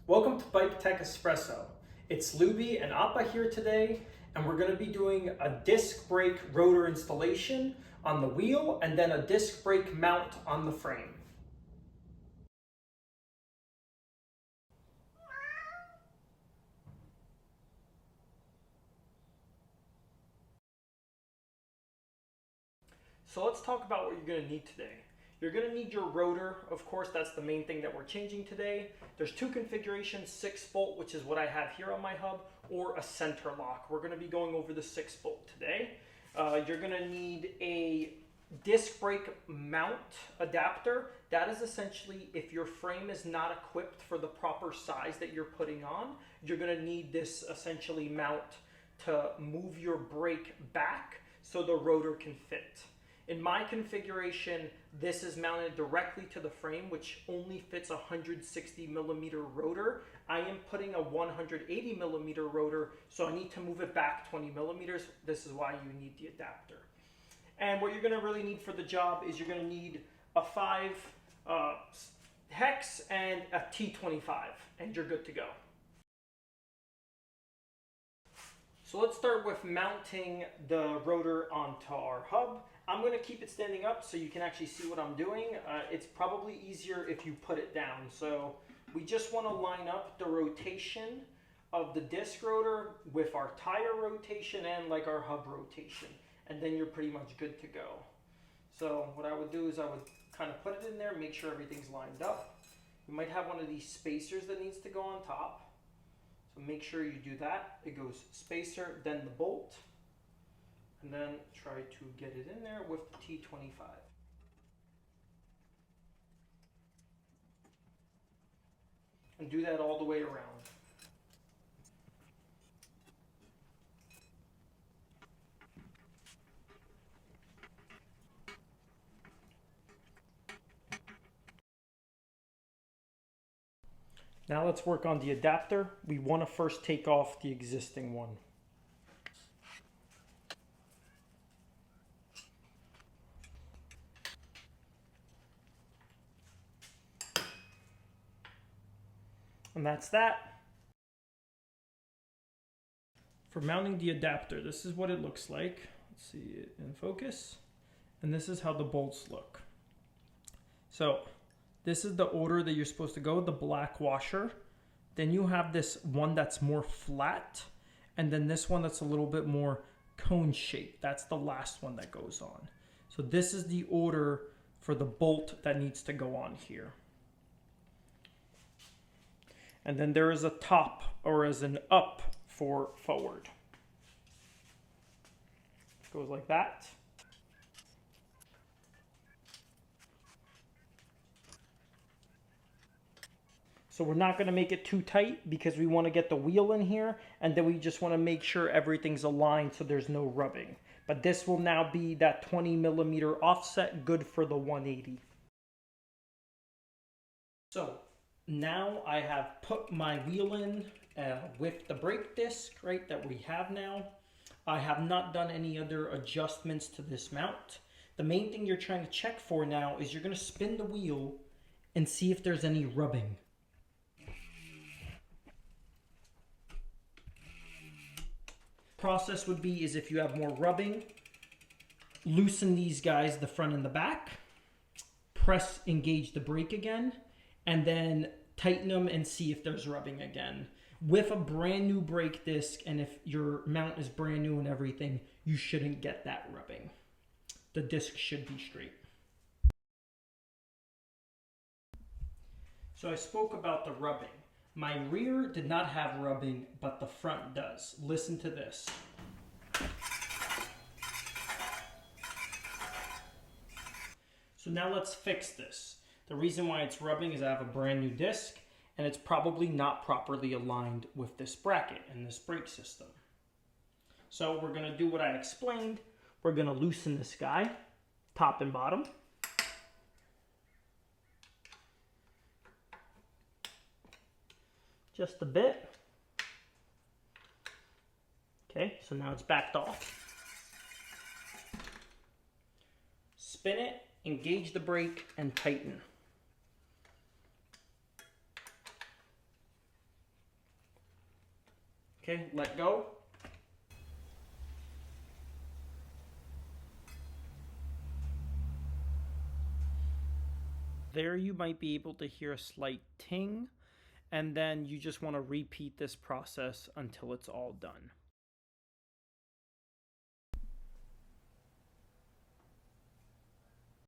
Welcome to Bike Tech Espresso. It's Luby and Appa here today, and we're going to be doing a disc brake rotor installation on the wheel and then a disc brake mount on the frame. So let's talk about what you're going to need today. You're going to need your rotor. Of course, that's the main thing that we're changing today. There's two configurations, 6-bolt, which is what I have here on my hub, or a center lock. We're going to be going over the 6-bolt today. You're going to need a disc brake mount adapter. That is essentially if your frame is not equipped for the proper size that you're putting on, you're going to need this essentially mount to move your brake back so the rotor can fit. In my configuration, this is mounted directly to the frame, which only fits a 160 millimeter rotor. I am putting a 180 millimeter rotor, so I need to move it back 20 millimeters. This is why you need the adapter. And what you're going to really need for the job is you're going to need a 5 hex and a T25, and you're good to go. So let's start with mounting the rotor onto our hub. I'm going to keep it standing up so you can actually see what I'm doing. It's probably easier if you put it down. So we just want to line up the rotation of the disc rotor with our tire rotation and like our hub rotation. And then you're pretty much good to go. So what I would do is I would kind of put it in there, make sure everything's lined up. You might have one of these spacers that needs to go on top. So make sure you do that. It goes spacer, then the bolt. And then try to get it in there with the T25. And do that all the way around. Now let's work on the adapter. We want to first take off the existing one. And that's that. For mounting the adapter, this is what it looks like. Let's see it in focus. And this is how the bolts look. So this is the order that you're supposed to go, the black washer. Then you have this one that's more flat. And then this one that's a little bit more cone shaped. That's the last one that goes on. So this is the order for the bolt that needs to go on here. And then there is a top or as an up for forward. Goes like that. So we're not going to make it too tight because we want to get the wheel in here, and then we just want to make sure everything's aligned so there's no rubbing. But this will now be that 20 millimeter offset, good for the 180. So now I have put my wheel in with the brake disc, right, that we have now. I have not done any other adjustments to this mount. The main thing you're trying to check for now is you're going to spin the wheel and see if there's any rubbing. Process would be is if you have more rubbing, loosen these guys, the front and the back, press, engage the brake again, and then tighten them and see if there's rubbing again. With a brand new brake disc, and if your mount is brand new and everything, you shouldn't get that rubbing. The disc should be straight. So I spoke about the rubbing. My rear did not have rubbing, but the front does. Listen to this. So now let's fix this. The reason why it's rubbing is I have a brand new disc, and it's probably not properly aligned with this bracket and this brake system. So we're going to do what I explained. We're going to loosen this guy, top and bottom. Just a bit. Okay, so now it's backed off. Spin it, engage the brake, and tighten. Okay, let go. There you might be able to hear a slight ting, and then you just want to repeat this process until it's all done.